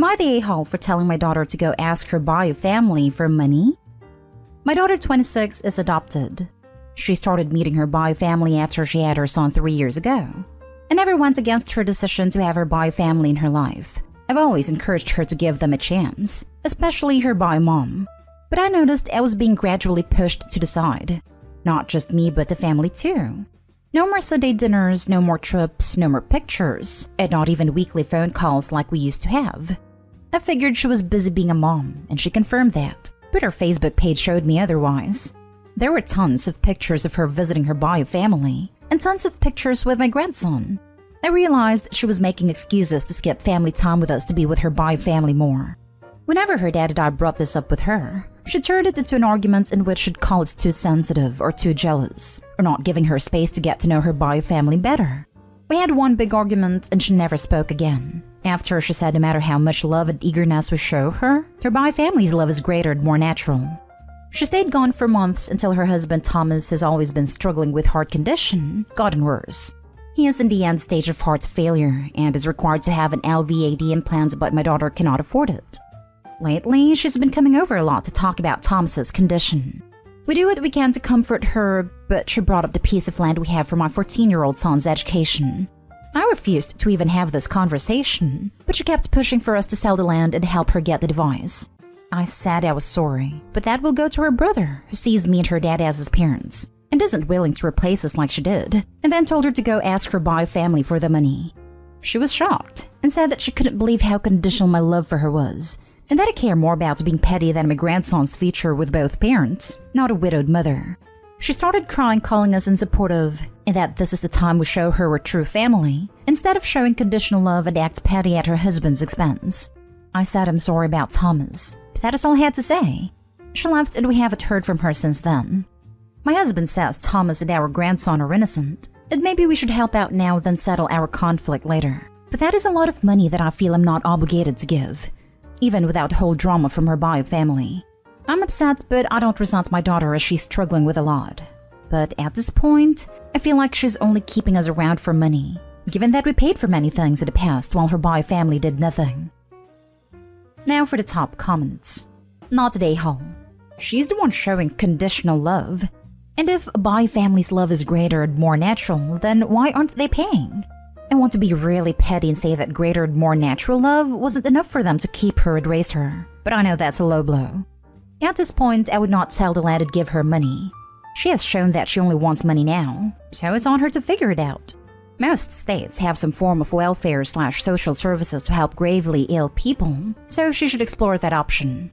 Am I the a-hole for telling my daughter to go ask her bio family for money? My daughter, 26, is adopted. She started meeting her bio family after she had her son 3 years ago. I never went against her decision to have her bio family in her life. I've always encouraged her to give them a chance, especially her bio mom. But I noticed I was being gradually pushed to the side. Not just me, but the family too. No more Sunday dinners, no more trips, no more pictures, and not even weekly phone calls like we used to have. I figured she was busy being a mom, and she confirmed that, but her Facebook page showed me otherwise. There were tons of pictures of her visiting her bio family, and tons of pictures with my grandson. I realized she was making excuses to skip family time with us to be with her bio family more. Whenever her dad and I brought this up with her, she turned it into an argument in which she'd call us too sensitive or too jealous, or not giving her space to get to know her bio family better. We had one big argument and she never spoke again. After, she said no matter how much love and eagerness we show her bio family's love is greater and more natural. She stayed gone for months until her husband Thomas, who's always been struggling with heart condition, gotten worse. He is in the end stage of heart failure and is required to have an LVAD implant, but my daughter cannot afford it. Lately, she's been coming over a lot to talk about Thomas's condition. We do what we can to comfort her, but she brought up the piece of land we have for my 14-year-old son's education. I refused to even have this conversation, but she kept pushing for us to sell the land and help her get the device. I said I was sorry, but that will go to her brother, who sees me and her dad as his parents, and isn't willing to replace us like she did, and then told her to go ask her bio family for the money. She was shocked, and said that she couldn't believe how conditional my love for her was, and that I care more about being petty than my grandson's future with both parents, not a widowed mother. She started crying, calling us unsupportive, and that this is the time we show her we're true family, instead of showing conditional love and act petty at her husband's expense. I said I'm sorry about Thomas, but that is all I had to say. She left and we haven't heard from her since then. My husband says Thomas and our grandson are innocent, and maybe we should help out now then settle our conflict later. But that is a lot of money that I feel I'm not obligated to give, even without the whole drama from her bio family. I'm upset, but I don't resent my daughter as she's struggling with a lot. But at this point, I feel like she's only keeping us around for money, given that we paid for many things in the past while her bio family did nothing. Now for the top comments. Not a hole. She's the one showing conditional love. And if a bio family's love is greater and more natural, then why aren't they paying? I want to be really petty and say that greater and more natural love wasn't enough for them to keep her and raise her, but I know that's a low blow. At this point, I would not sell the land and give her money. She has shown that she only wants money now, so it's on her to figure it out. Most states have some form of welfare/social services to help gravely ill people, so she should explore that option.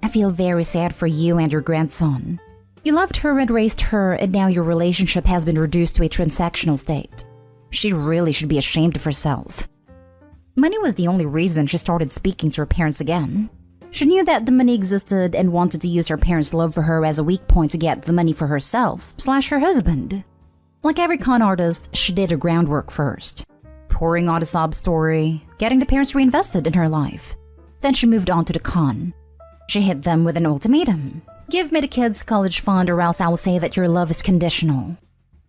I feel very sad for you and your grandson. You loved her and raised her, and now your relationship has been reduced to a transactional state. She really should be ashamed of herself. Money was the only reason she started speaking to her parents again. She knew that the money existed and wanted to use her parents' love for her as a weak point to get the money for herself/her husband. Like every con artist, she did her groundwork first, pouring on a sob story, getting the parents reinvested in her life. Then she moved on to the con. She hit them with an ultimatum. Give me the kids' college fund or else I will say that your love is conditional.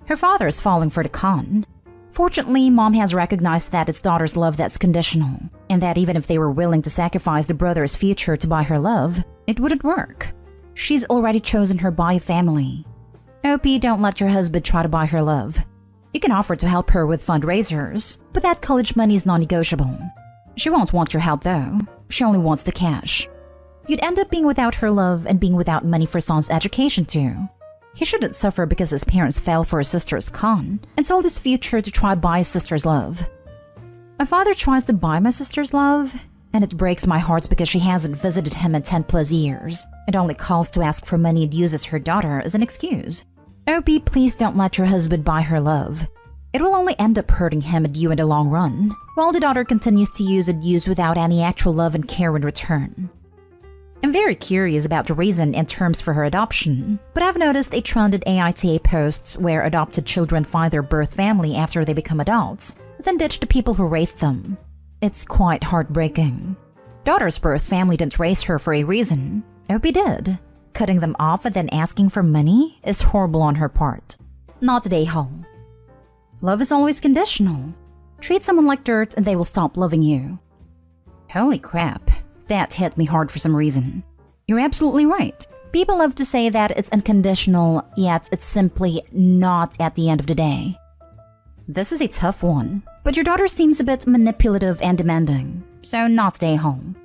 Her father is falling for the con. Fortunately, mom has recognized that it's daughter's love that's conditional, and that even if they were willing to sacrifice the brother's future to buy her love, it wouldn't work. She's already chosen her bio family. Opie, don't let your husband try to buy her love. You can offer to help her with fundraisers, but that college money is non-negotiable. She won't want your help though. She only wants the cash. You'd end up being without her love and being without money for son's education too. He shouldn't suffer because his parents fell for his sister's con and sold his future to try buy his sister's love. My father tries to buy my sister's love, and it breaks my heart because she hasn't visited him in 10+ years and only calls to ask for money and uses her daughter as an excuse. Opie, please don't let your husband buy her love. It will only end up hurting him and you in the long run, while the daughter continues to use and use without any actual love and care in return. I'm very curious about the reason and terms for her adoption, but I've noticed a trend in AITA posts where adopted children find their birth family after they become adults, then ditch the people who raised them. It's quite heartbreaking. Daughter's birth family didn't raise her for a reason. Opie did. Cutting them off and then asking for money is horrible on her part. Not a hole. Love is always conditional. Treat someone like dirt and they will stop loving you. Holy crap, that hit me hard for some reason. You're absolutely right. People love to say that it's unconditional, yet it's simply not at the end of the day. This is a tough one, but your daughter seems a bit manipulative and demanding, so not stay home.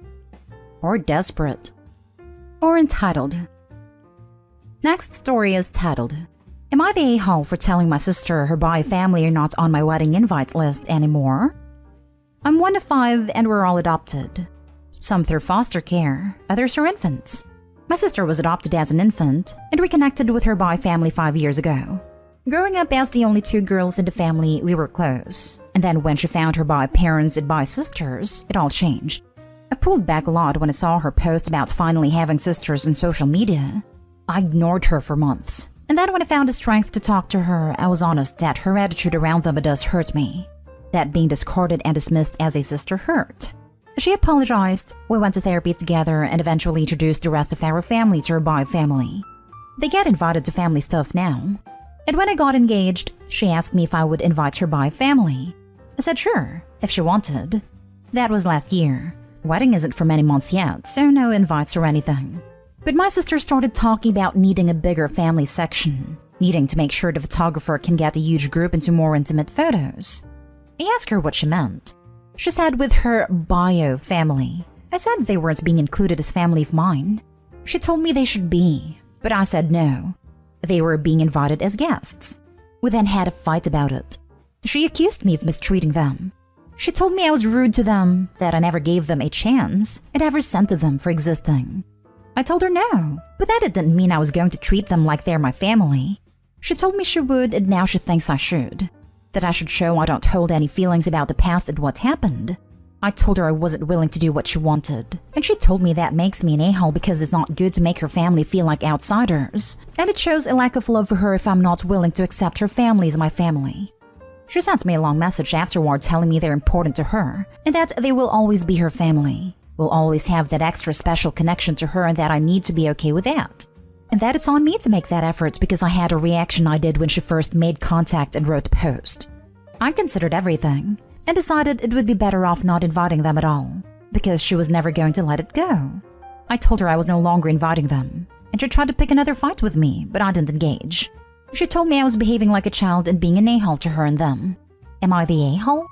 Or desperate. Or entitled. Next story is titled, Am I the a-hole for telling my sister her bi family are not on my wedding invite list anymore? I'm one of 5 and we're all adopted. Some through foster care, others are infants. My sister was adopted as an infant and reconnected with her bi family 5 years ago. Growing up as the only 2 girls in the family, we were close. And then when she found her bi parents and bi sisters, it all changed. I pulled back a lot when I saw her post about finally having sisters on social media. I ignored her for months. And then when I found the strength to talk to her, I was honest that her attitude around them does hurt me. That being discarded and dismissed as a sister hurt. She apologized, we went to therapy together, and eventually introduced the rest of our family to her bi family. They get invited to family stuff now. And when I got engaged, she asked me if I would invite her bi family. I said sure, if she wanted. That was last year. Wedding isn't for many months yet, so no invites or anything. But my sister started talking about needing a bigger family section, needing to make sure the photographer can get a huge group into more intimate photos. I asked her what she meant. She said with her bio family. I said they weren't being included as family of mine. She told me they should be, but I said no. They were being invited as guests. We then had a fight about it. She accused me of mistreating them. She told me I was rude to them, that I never gave them a chance, and I resented them for existing. I told her no, but that didn't mean I was going to treat them like they're my family. She told me she would, and now she thinks I should. That I should show I don't hold any feelings about the past and what happened. I told her I wasn't willing to do what she wanted, and she told me that makes me an a-hole because it's not good to make her family feel like outsiders, and it shows a lack of love for her if I'm not willing to accept her family as my family. She sent me a long message afterward telling me they're important to her, and that they will always be her family, will always have that extra special connection to her, and that I need to be okay with that. And that it's on me to make that effort because I had a reaction I did when she first made contact and wrote the post. I considered everything, and decided it would be better off not inviting them at all, because she was never going to let it go. I told her I was no longer inviting them, and she tried to pick another fight with me, but I didn't engage. She told me I was behaving like a child and being an a-hole to her and them. Am I the a-hole?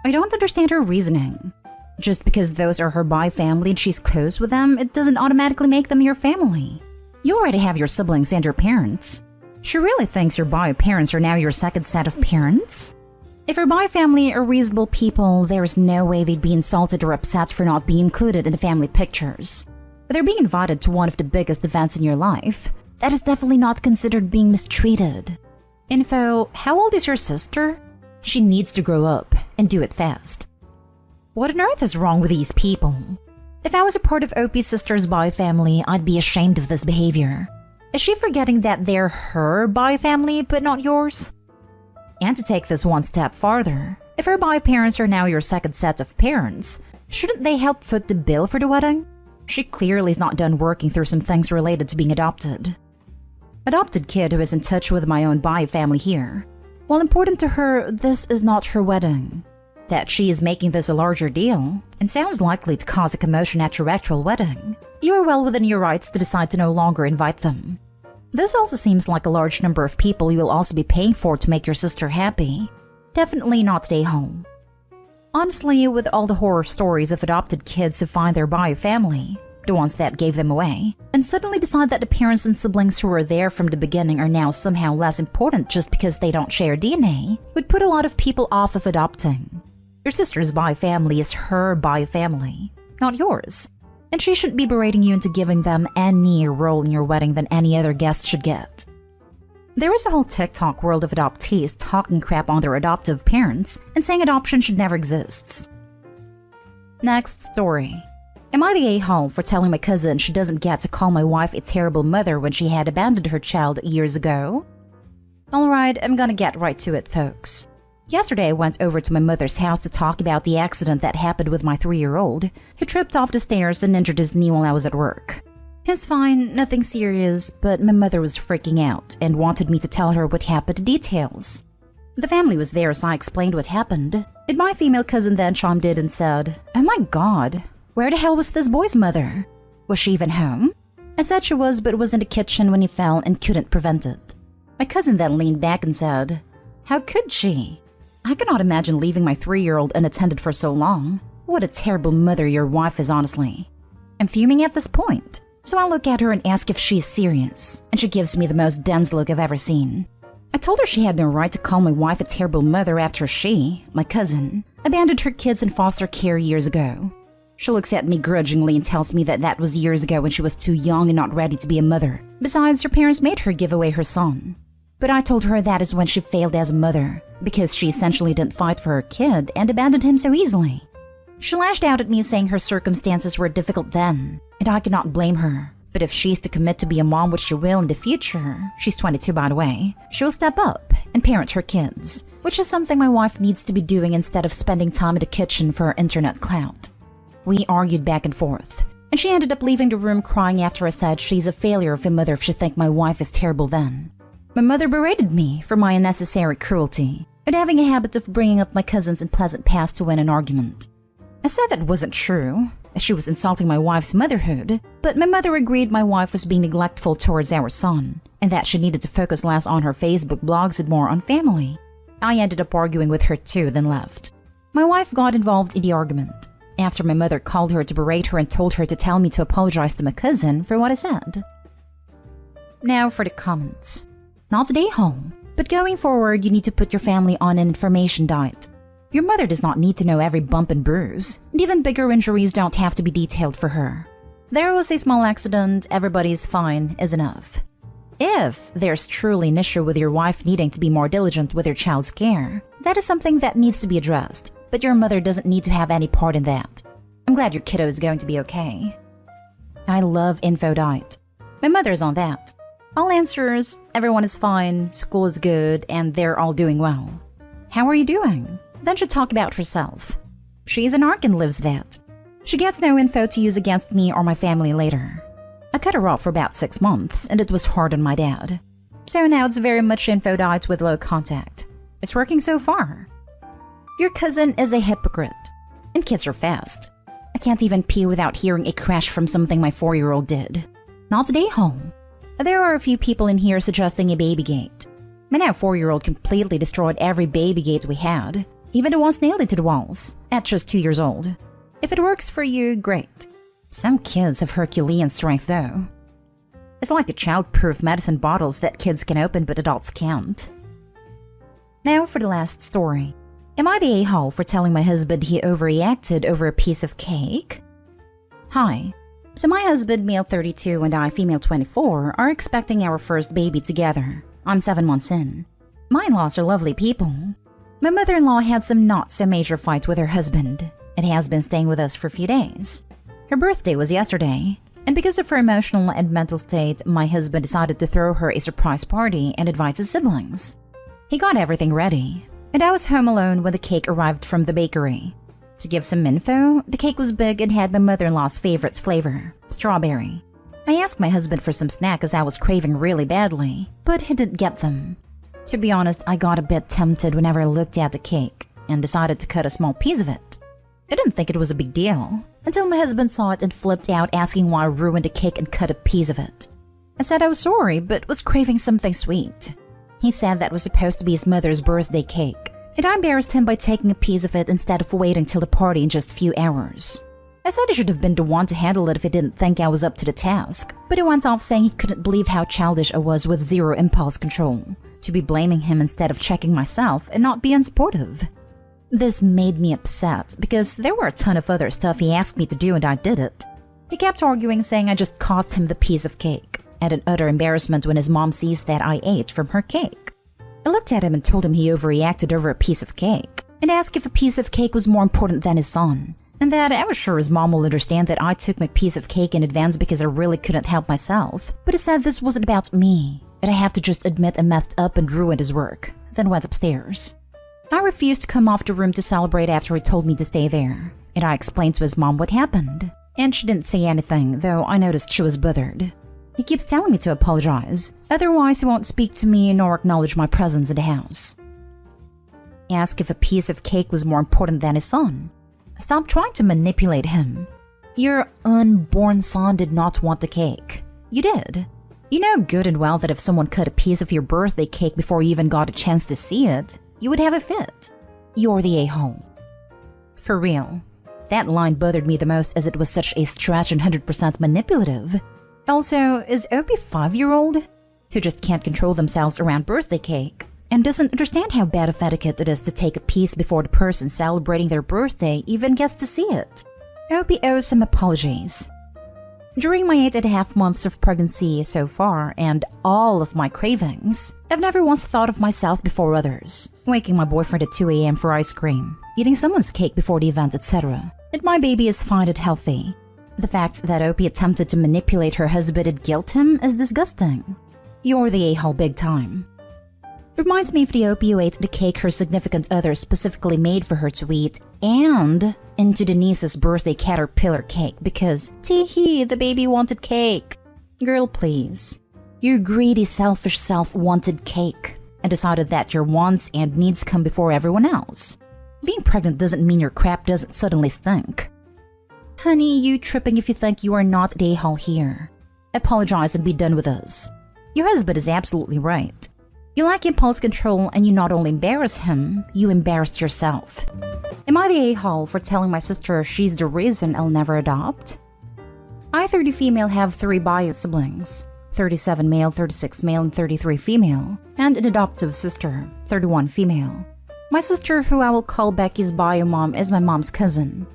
I don't understand her reasoning. Just because those are her bi family and she's close with them, it doesn't automatically make them your family. You already have your siblings and your parents. She really thinks your bi parents are now your second set of parents? If her bi family are reasonable people, there's no way they'd be insulted or upset for not being included in the family pictures. But they're being invited to one of the biggest events in your life. That is definitely not considered being mistreated. Info, how old is your sister? She needs to grow up, and do it fast. What on earth is wrong with these people? If I was a part of Opie's sister's bi family, I'd be ashamed of this behavior. Is she forgetting that they're her bi family, but not yours? And to take this one step farther, if her bi parents are now your second set of parents, shouldn't they help foot the bill for the wedding? She clearly is not done working through some things related to being adopted. Adopted kid who is in touch with my own bi family here. While important to her, this is not her wedding. That she is making this a larger deal, and sounds likely to cause a commotion at your actual wedding, you are well within your rights to decide to no longer invite them. This also seems like a large number of people you will also be paying for to make your sister happy. Definitely not stay home. Honestly, with all the horror stories of adopted kids who find their bi family, the ones that gave them away, and suddenly decide that the parents and siblings who were there from the beginning are now somehow less important just because they don't share DNA, would put a lot of people off of adopting. Your sister's bi family is her bi family, not yours. And she shouldn't be berating you into giving them any role in your wedding than any other guest should get. There is a whole TikTok world of adoptees talking crap on their adoptive parents and saying adoption should never exist. Next story. Am I the a-hole for telling my cousin she doesn't get to call my wife a terrible mother when she had abandoned her child years ago? Alright, I'm gonna get right to it, folks. Yesterday I went over to my mother's house to talk about the accident that happened with my 3-year-old, who tripped off the stairs and injured his knee while I was at work. He's fine, nothing serious, but my mother was freaking out and wanted me to tell her what happened in details. The family was there, so I explained what happened. And my female cousin then chimed in and said, "Oh my God, where the hell was this boy's mother? Was she even home?" I said she was, but was in the kitchen when he fell and couldn't prevent it. My cousin then leaned back and said, "How could she? I cannot imagine leaving my 3-year-old unattended for so long. What a terrible mother your wife is, honestly." I'm fuming at this point, so I look at her and ask if she is serious, and she gives me the most dense look I've ever seen. I told her she had no right to call my wife a terrible mother after she, my cousin, abandoned her kids in foster care years ago. She looks at me grudgingly and tells me that that was years ago when she was too young and not ready to be a mother. Besides, her parents made her give away her son. But I told her that is when she failed as a mother, because she essentially didn't fight for her kid and abandoned him so easily. She lashed out at me saying her circumstances were difficult then, and I cannot blame her. But if she's to commit to be a mom, which she will in the future, she's 22 by the way, she will step up and parent her kids, which is something my wife needs to be doing instead of spending time in the kitchen for her internet clout. We argued back and forth, and she ended up leaving the room crying after I said she's a failure of a mother if she thinks my wife is terrible then. My mother berated me for my unnecessary cruelty and having a habit of bringing up my cousin's unpleasant past to win an argument. I said that wasn't true, as she was insulting my wife's motherhood, but my mother agreed my wife was being neglectful towards our son, and that she needed to focus less on her Facebook blogs and more on family. I ended up arguing with her too, then left. My wife got involved in the argument, after my mother called her to berate her and told her to tell me to apologize to my cousin for what I said. Now for the comments. Not today, home, but going forward you need to put your family on an information diet. Your mother does not need to know every bump and bruise, and even bigger injuries don't have to be detailed for her. There was a small accident, everybody's fine is enough. If there's truly an issue with your wife needing to be more diligent with your child's care, that is something that needs to be addressed, but your mother doesn't need to have any part in that. I'm glad your kiddo is going to be okay. I love info diet. My mother is on that. All answers, everyone is fine, school is good, and they're all doing well. How are you doing? Then she'll talk about herself. She's an arc and lives that. She gets no info to use against me or my family later. I cut her off for about 6 months, and it was hard on my dad. So now it's very much info diet with low contact. It's working so far. Your cousin is a hypocrite. And kids are fast. I can't even pee without hearing a crash from something my 4-year-old did. Not today, home. There are a few people in here suggesting a baby gate. My now 4-year-old completely destroyed every baby gate we had. Even the ones nailed it to the walls, at just 2 years old. If it works for you, great. Some kids have Herculean strength though. It's like the child-proof medicine bottles that kids can open but adults can't. Now for the last story. Am I the a-hole for telling my husband he overreacted over a piece of cake? Hi. So my husband, male 32, and I, female 24, are expecting our first baby together. I'm 7 months in. My in-laws are lovely people. My mother-in-law had some not-so-major fights with her husband, and has been staying with us for a few days. Her birthday was yesterday, and because of her emotional and mental state, my husband decided to throw her a surprise party and invite his siblings. He got everything ready, and I was home alone when the cake arrived from the bakery. To give some info, the cake was big and had my mother-in-law's favorite flavor, strawberry. I asked my husband for some snack as I was craving really badly, but he didn't get them. To be honest, I got a bit tempted whenever I looked at the cake and decided to cut a small piece of it. I didn't think it was a big deal until my husband saw it and flipped out asking why I ruined the cake and cut a piece of it. I said I was sorry but was craving something sweet. He said that was supposed to be his mother's birthday cake, and I embarrassed him by taking a piece of it instead of waiting till the party in just a few hours. I said I should have been the one to handle it if he didn't think I was up to the task, but he went off saying he couldn't believe how childish I was with zero impulse control, to be blaming him instead of checking myself and not being supportive. This made me upset because there were a ton of other stuff he asked me to do and I did it. He kept arguing, saying I just cost him the piece of cake, and an utter embarrassment when his mom sees that I ate from her cake. I looked at him and told him he overreacted over a piece of cake, and asked if a piece of cake was more important than his son, and that I was sure his mom will understand that I took my piece of cake in advance because I really couldn't help myself. But he said this wasn't about me, and I have to just admit I messed up and ruined his work, then went upstairs. I refused to come off the room to celebrate after he told me to stay there, and I explained to his mom what happened, and she didn't say anything, though I noticed she was bothered. He keeps telling me to apologize, otherwise he won't speak to me nor acknowledge my presence in the house. Ask if a piece of cake was more important than his son. Stop trying to manipulate him. Your unborn son did not want the cake. You did. You know good and well that if someone cut a piece of your birthday cake before you even got a chance to see it, you would have a fit. You're the a-hole. For real. That line bothered me the most as it was such a stretch and 100% manipulative. Also, is Opie 5-year-old? Who just can't control themselves around birthday cake and doesn't understand how bad of etiquette it is to take a piece before the person celebrating their birthday even gets to see it. Opie owes some apologies. During my 8.5 months of pregnancy so far and all of my cravings, I've never once thought of myself before others. Waking my boyfriend at 2 a.m. for ice cream, eating someone's cake before the event, etc. And my baby is fine and healthy. The fact that Opie attempted to manipulate her husband and guilt him is disgusting. You're the a-hole big time. Reminds me of the Opie who ate the cake her significant other specifically made for her to eat and into Denise's birthday caterpillar cake because, tee-hee, the baby wanted cake. Girl, please. Your greedy, selfish self wanted cake and decided that your wants and needs come before everyone else. Being pregnant doesn't mean your crap doesn't suddenly stink. Honey, you tripping if you think you are not the a-hole here. Apologize and be done with us. Your husband is absolutely right. You lack impulse control and you not only embarrass him, you embarrassed yourself. Am I the a-hole for telling my sister she's the reason I'll never adopt? I, 30 female, have 3 bio siblings. 37 male, 36 male, and 33 female. And an adoptive sister, 31 female. My sister, who I will call Becky's bio mom, is my mom's cousin.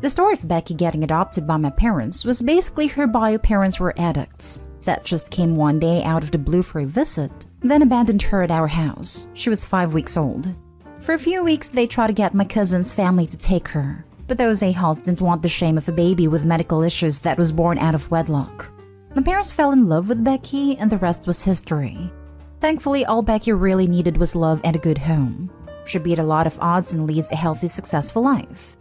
The story of Becky getting adopted by my parents was basically her bio parents were addicts that just came one day out of the blue for a visit, then abandoned her at our house. She was 5 weeks old. For a few weeks, they tried to get my cousin's family to take her, but those a-holes didn't want the shame of a baby with medical issues that was born out of wedlock. My parents fell in love with Becky, and the rest was history. Thankfully, all Becky really needed was love and a good home. She beat a lot of odds and leads a healthy, successful life.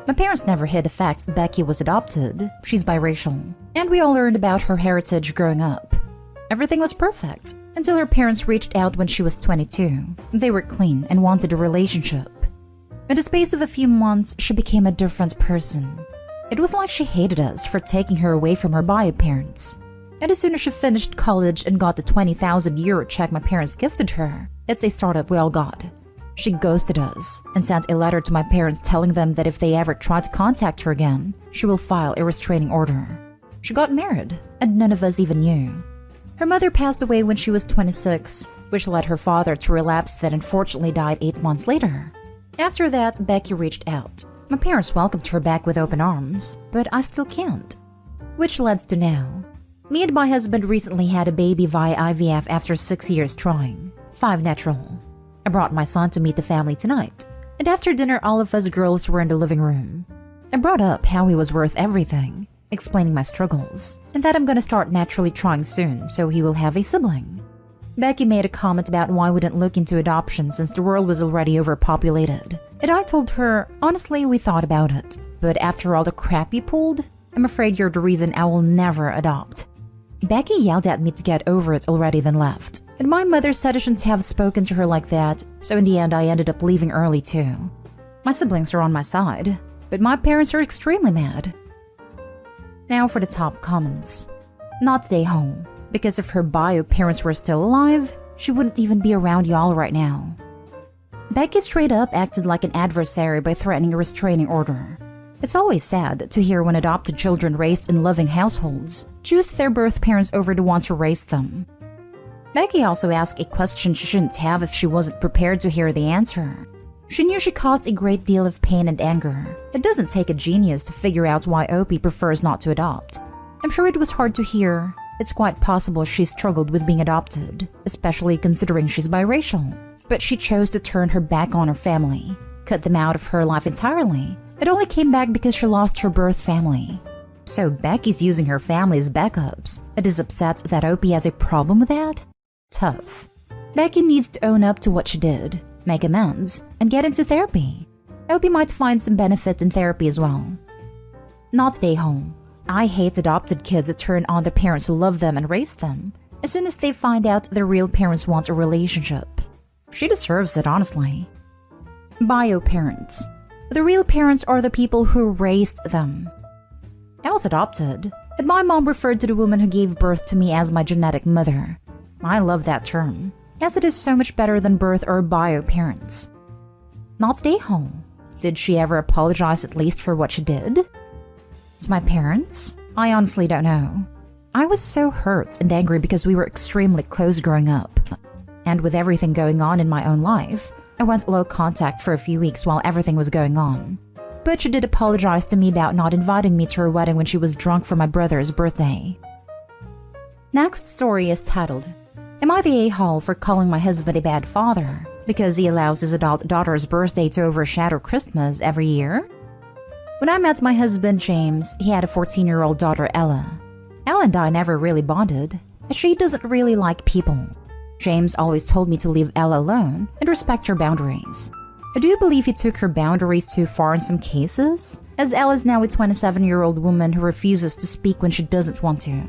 My parents never hid the fact Becky was adopted. She's biracial, and we all learned about her heritage growing up. Everything was perfect until her parents reached out when she was 22. They were clean and wanted a relationship. In the space of a few months, she became a different person. It was like she hated us for taking her away from her bio parents. And as soon as she finished college and got the 20,000 euro check my parents gifted her, it's a startup we all got. She ghosted us and sent a letter to my parents telling them that if they ever try to contact her again, she will file a restraining order. She got married, and none of us even knew. Her mother passed away when she was 26, which led her father to relapse that unfortunately died 8 months later. After that, Becky reached out. My parents welcomed her back with open arms, but I still can't. Which leads to now. Me and my husband recently had a baby via IVF after 6 years trying. 5 natural. I brought my son to meet the family tonight, and after dinner all of us girls were in the living room. I brought up how he was worth everything, explaining my struggles, and that I'm gonna start naturally trying soon so he will have a sibling. Becky made a comment about why we didn't look into adoption since the world was already overpopulated, and I told her, honestly, we thought about it, but after all the crap you pulled, I'm afraid you're the reason I will never adopt. Becky yelled at me to get over it already, then left. And my mother said I shouldn't have spoken to her like that, so in the end I ended up leaving early too. My siblings are on my side, but my parents are extremely mad. Now for the top comments. Not stay home, because if her bio parents were still alive, she wouldn't even be around y'all right now. Becky straight up acted like an adversary by threatening a restraining order. It's always sad to hear when adopted children raised in loving households choose their birth parents over the ones who raised them. Becky also asked a question she shouldn't have if she wasn't prepared to hear the answer. She knew she caused a great deal of pain and anger. It doesn't take a genius to figure out why Opie prefers not to adopt. I'm sure it was hard to hear. It's quite possible she struggled with being adopted, especially considering she's biracial. But she chose to turn her back on her family, cut them out of her life entirely. It only came back because she lost her birth family. So Becky's using her family as backups and is upset that Opie has a problem with that? Tough. Becky needs to own up to what she did, make amends, and get into therapy. Opie might find some benefit in therapy as well. Not stay home. I hate adopted kids that turn on their parents who love them and raise them as soon as they find out their real parents want a relationship. She deserves it, honestly. Bio parents. The real parents are the people who raised them. I was adopted, and my mom referred to the woman who gave birth to me as my genetic mother. I love that term, as it is so much better than birth or bio parents. Not stay home. Did she ever apologize at least for what she did? To my parents? I honestly don't know. I was so hurt and angry because we were extremely close growing up. And with everything going on in my own life, I went low contact for a few weeks while everything was going on. But she did apologize to me about not inviting me to her wedding when she was drunk for my brother's birthday. Next story is titled, Am I the a-hole for calling my husband a bad father because he allows his adult daughter's birthday to overshadow Christmas every year? When I met my husband, James, he had a 14-year-old daughter, Ella. Ella and I never really bonded, as she doesn't really like people. James always told me to leave Ella alone and respect her boundaries. I do believe he took her boundaries too far in some cases, as Ella is now a 27-year-old woman who refuses to speak when she doesn't want to.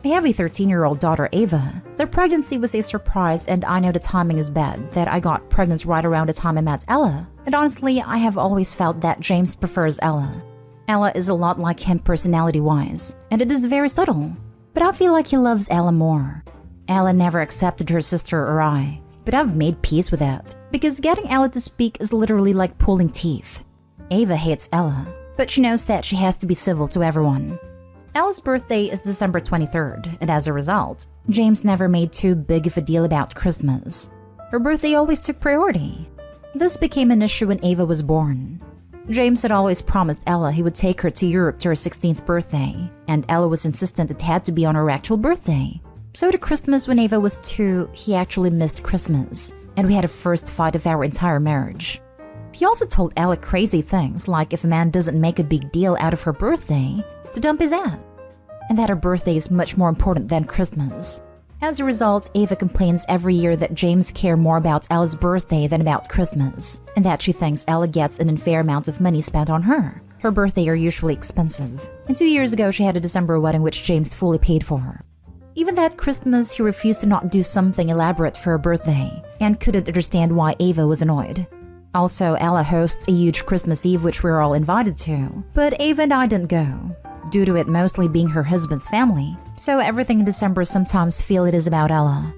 I have a 13-year-old daughter, Ava. Their pregnancy was a surprise, and I know the timing is bad, that I got pregnant right around the time I met Ella. And honestly, I have always felt that James prefers Ella. Ella is a lot like him personality-wise, and it is very subtle. But I feel like he loves Ella more. Ella never accepted her sister or I, but I've made peace with that, because getting Ella to speak is literally like pulling teeth. Ava hates Ella, but she knows that she has to be civil to everyone. Ella's birthday is December 23rd, and as a result, James never made too big of a deal about Christmas. Her birthday always took priority. This became an issue when Ava was born. James had always promised Ella he would take her to Europe to her 16th birthday, and Ella was insistent it had to be on her actual birthday. So to Christmas when Ava was 2, he actually missed Christmas, and we had a first fight of our entire marriage. He also told Ella crazy things, like if a man doesn't make a big deal out of her birthday, to dump his ass, and that her birthday is much more important than Christmas. As a result, Ava complains every year that James cares more about Ella's birthday than about Christmas, and that she thinks Ella gets an unfair amount of money spent on her. Her birthday are usually expensive, and 2 years ago she had a December wedding which James fully paid for. Even that Christmas, he refused to not do something elaborate for her birthday, and couldn't understand why Ava was annoyed. Also, Ella hosts a huge Christmas Eve which we were all invited to, but Ava and I didn't go, due to it mostly being her husband's family, so everything in December sometimes feel it is about Ella.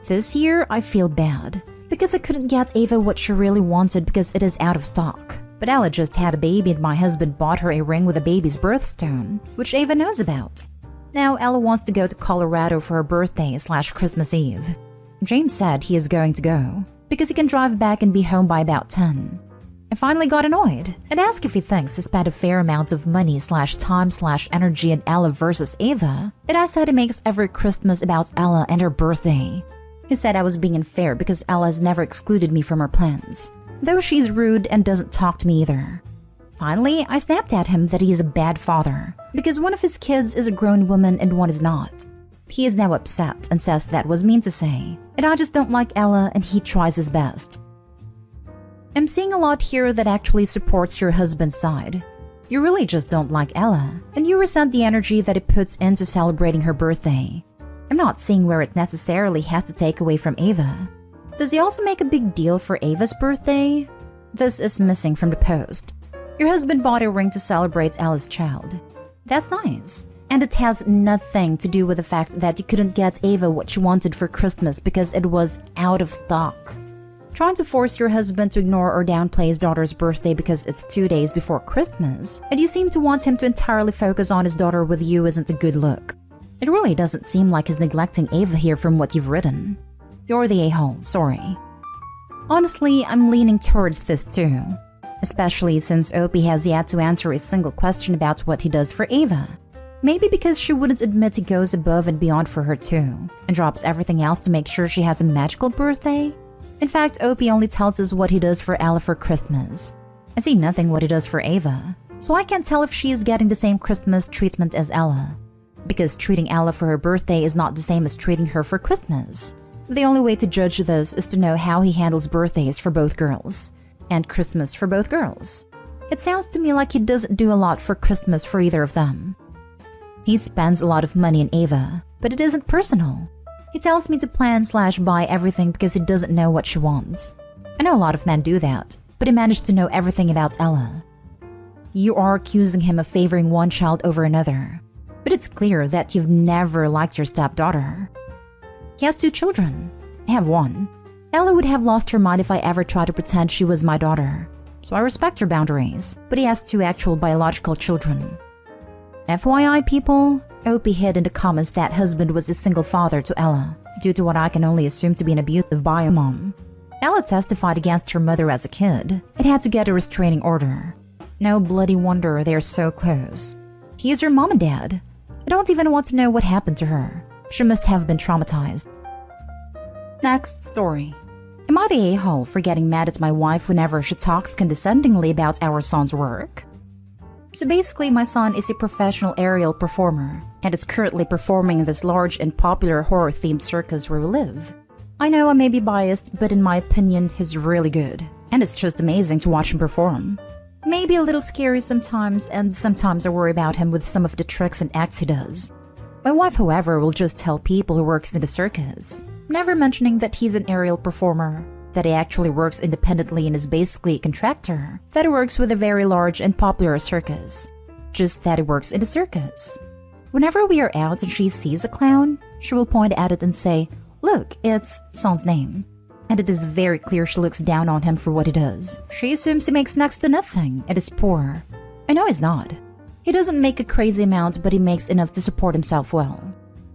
This year, I feel bad, because I couldn't get Ava what she really wanted because it is out of stock. But Ella just had a baby and my husband bought her a ring with a baby's birthstone, which Ava knows about. Now Ella wants to go to Colorado for her birthday/Christmas Eve. James said he is going to go, because he can drive back and be home by about 10. I finally got annoyed and asked if he thinks he spent a fair amount of money/time/energy on Ella versus Ava, and I said he makes every Christmas about Ella and her birthday. He said I was being unfair because Ella has never excluded me from her plans, though she's rude and doesn't talk to me either. Finally, I snapped at him that he is a bad father, because one of his kids is a grown woman and one is not. He is now upset and says that was mean to say, and I just don't like Ella and he tries his best. I'm seeing a lot here that actually supports your husband's side. You really just don't like Ella, and you resent the energy that it puts into celebrating her birthday. I'm not seeing where it necessarily has to take away from Ava. Does he also make a big deal for Ava's birthday? This is missing from the post. Your husband bought a ring to celebrate Ella's child. That's nice. And it has nothing to do with the fact that you couldn't get Ava what she wanted for Christmas because it was out of stock. Trying to force your husband to ignore or downplay his daughter's birthday because it's 2 days before Christmas, and you seem to want him to entirely focus on his daughter with you isn't a good look. It really doesn't seem like he's neglecting Ava here from what you've written. You're the a-hole, sorry. Honestly, I'm leaning towards this too. Especially since Opie has yet to answer a single question about what he does for Ava. Maybe because she wouldn't admit he goes above and beyond for her too, and drops everything else to make sure she has a magical birthday? In fact, Opie only tells us what he does for Ella for Christmas. I see nothing what he does for Ava, so I can't tell if she is getting the same Christmas treatment as Ella. Because treating Ella for her birthday is not the same as treating her for Christmas. The only way to judge this is to know how he handles birthdays for both girls. And Christmas for both girls. It sounds to me like he doesn't do a lot for Christmas for either of them. He spends a lot of money on Ava, but it isn't personal. He tells me to plan/buy everything because he doesn't know what she wants. I know a lot of men do that, but he managed to know everything about Ella. You are accusing him of favoring one child over another, but it's clear that you've never liked your stepdaughter. He has 2 children. I have 1. Ella would have lost her mind if I ever tried to pretend she was my daughter, so I respect her boundaries, but he has 2 actual biological children. FYI, people, I hope he hid in the comments that husband was a single father to Ella, due to what I can only assume to be an abusive bio mom. Ella testified against her mother as a kid and had to get a restraining order. No bloody wonder they're so close. He is her mom and dad. I don't even want to know what happened to her. She must have been traumatized. Next story. Am I the a-hole for getting mad at my wife whenever she talks condescendingly about our son's work? So basically, my son is a professional aerial performer and is currently performing in this large and popular horror-themed circus where we live. I know I may be biased, but in my opinion, he's really good, and it's just amazing to watch him perform. Maybe a little scary sometimes, and sometimes I worry about him with some of the tricks and acts he does. My wife, however, will just tell people who works in the circus, never mentioning that he's an aerial performer, that he actually works independently and is basically a contractor, that he works with a very large and popular circus. Just that he works in a circus. Whenever we are out and she sees a clown, she will point at it and say, "Look, it's son's name." And it is very clear she looks down on him for what he does. She assumes he makes next to nothing and is poor. I know he's not. He doesn't make a crazy amount, but he makes enough to support himself well.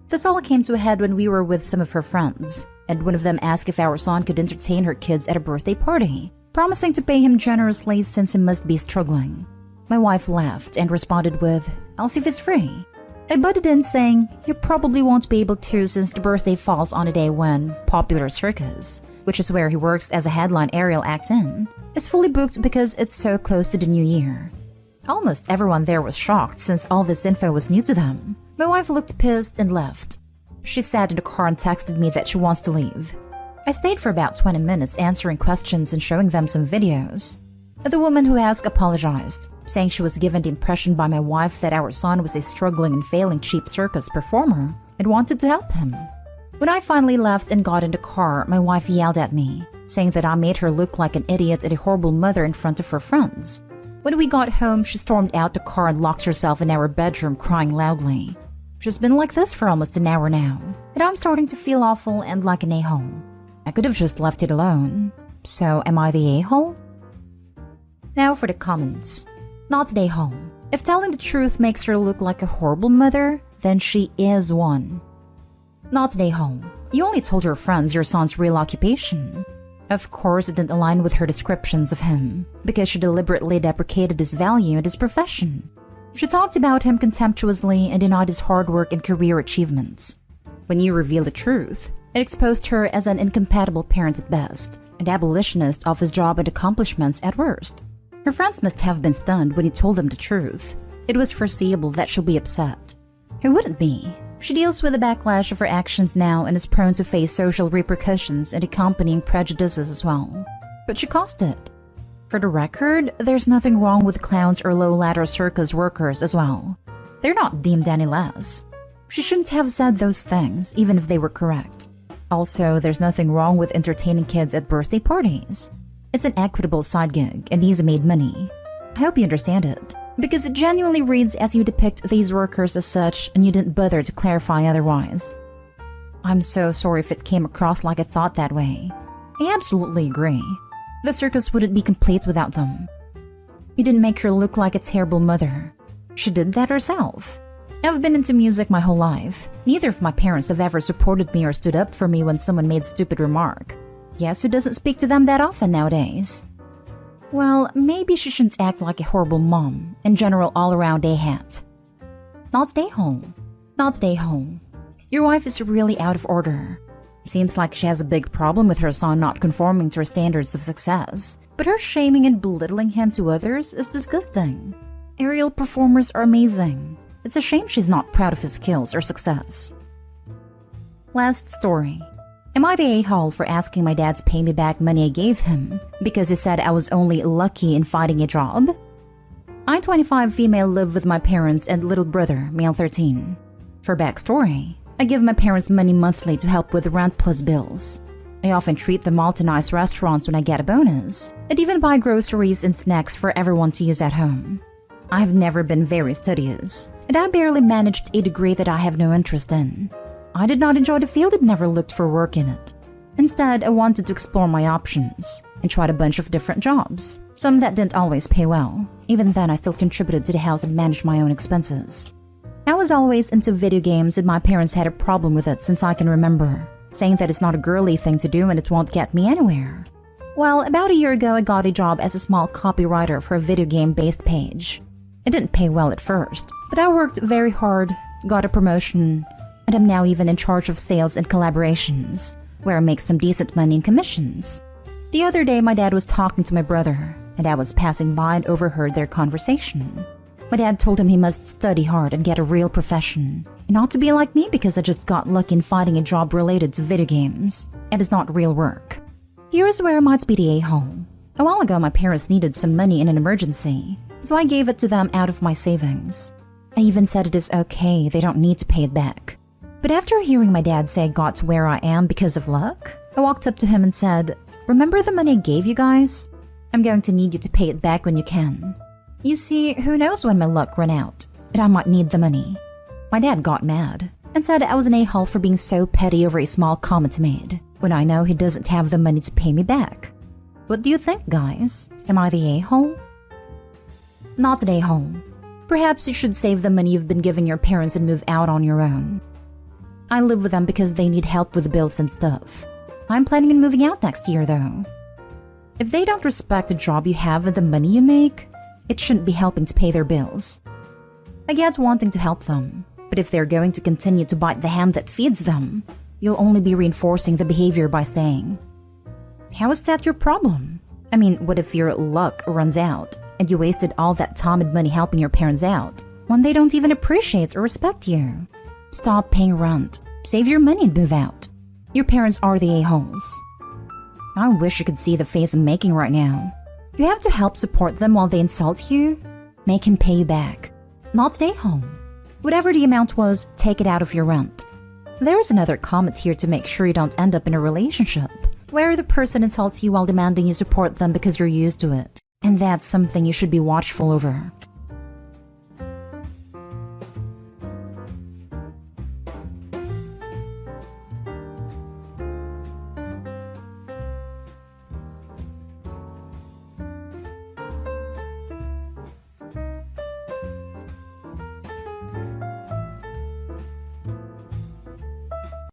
This all came to a head when we were with some of her friends, and one of them asked if our son could entertain her kids at a birthday party, promising to pay him generously since he must be struggling. My wife laughed and responded with, "I'll see if it's free." I butted in saying, "You probably won't be able to since the birthday falls on a day when Popular Circus, which is where he works as a headline aerial act in, is fully booked because it's so close to the new year." Almost everyone there was shocked since all this info was new to them. My wife looked pissed and left. She sat in the car and texted me that she wants to leave. I stayed for about 20 minutes answering questions and showing them some videos. The woman who asked apologized, saying she was given the impression by my wife that our son was a struggling and failing cheap circus performer and wanted to help him. When I finally left and got in the car, my wife yelled at me, saying that I made her look like an idiot and a horrible mother in front of her friends. When we got home, she stormed out the car and locked herself in our bedroom crying loudly. She's been like this for almost an hour now, and I'm starting to feel awful and like an a-hole. I could have just left it alone. So am I the a-hole? Now for the comments. Not the a-hole. If telling the truth makes her look like a horrible mother, then she is one. Not the a-hole. You only told your friends your son's real occupation. Of course, it didn't align with her descriptions of him, because she deliberately deprecated his value and his profession. She talked about him contemptuously and denied his hard work and career achievements. When you reveal the truth, it exposed her as an incompatible parent at best, an abolitionist of his job and accomplishments at worst. Her friends must have been stunned when you told them the truth. It was foreseeable that she'll be upset. Who wouldn't be? She deals with the backlash of her actions now and is prone to face social repercussions and accompanying prejudices as well. But she caused it. For the record, there's nothing wrong with clowns or low-ladder circus workers as well. They're not deemed any less. She shouldn't have said those things, even if they were correct. Also, there's nothing wrong with entertaining kids at birthday parties. It's an equitable side gig and easy-made money. I hope you understand it, because it genuinely reads as you depict these workers as such and you didn't bother to clarify otherwise. I'm so sorry if it came across like I thought that way. I absolutely agree. The circus wouldn't be complete without them. You didn't make her look like a terrible mother. She did that herself. I've been into music my whole life. Neither of my parents have ever supported me or stood up for me when someone made a stupid remark. Yes, who doesn't speak to them that often nowadays? Well, maybe she shouldn't act like a horrible mom, in general all-around a-hat. Not stay home. Not stay home. Your wife is really out of order. Seems like she has a big problem with her son not conforming to her standards of success, but her shaming and belittling him to others is disgusting. Aerial performers are amazing. It's a shame she's not proud of his skills or success. Last story. Am I the a-hole for asking my dad to pay me back money I gave him because he said I was only lucky in finding a job? I'm 25 female, live with my parents and little brother, male 13. For backstory, I give my parents money monthly to help with rent plus bills. I often treat them all to nice restaurants when I get a bonus, and even buy groceries and snacks for everyone to use at home. I have never been very studious, and I barely managed a degree that I have no interest in. I did not enjoy the field and never looked for work in it. Instead, I wanted to explore my options and tried a bunch of different jobs, some that didn't always pay well. Even then, I still contributed to the house and managed my own expenses. I was always into video games and my parents had a problem with it since I can remember, saying that it's not a girly thing to do and it won't get me anywhere. Well, about a year ago, I got a job as a small copywriter for a video game-based page. It didn't pay well at first, but I worked very hard, got a promotion, and I'm now even in charge of sales and collaborations, where I make some decent money in commissions. The other day, my dad was talking to my brother, and I was passing by and overheard their conversation. My dad told him he must study hard and get a real profession, and not to be like me because I just got lucky in finding a job related to video games, and it's not real work. Here's where I might be the a-hole. A while ago, my parents needed some money in an emergency, so I gave it to them out of my savings. I even said it is okay, they don't need to pay it back. But after hearing my dad say I got to where I am because of luck, I walked up to him and said, "Remember the money I gave you guys? I'm going to need you to pay it back when you can. You see, who knows when my luck ran out, and I might need the money." My dad got mad and said I was an a-hole for being so petty over a small comment I made, when I know he doesn't have the money to pay me back. What do you think, guys? Am I the a-hole? Not an a-hole. Perhaps you should save the money you've been giving your parents and move out on your own. I live with them because they need help with the bills and stuff. I'm planning on moving out next year, though. If they don't respect the job you have and the money you make, it shouldn't be helping to pay their bills. I get wanting to help them, but if they're going to continue to bite the hand that feeds them, you'll only be reinforcing the behavior by staying. How is that your problem? I mean, what if your luck runs out and you wasted all that time and money helping your parents out when they don't even appreciate or respect you? Stop paying rent, save your money and move out. Your parents are the a-holes. I wish you could see the face I'm making right now. You have to help support them while they insult you. Make him pay you back. Not an a-hole. Whatever the amount was, take it out of your rent. There is another comment here to make sure you don't end up in a relationship where the person insults you while demanding you support them because you're used to it. And that's something you should be watchful over.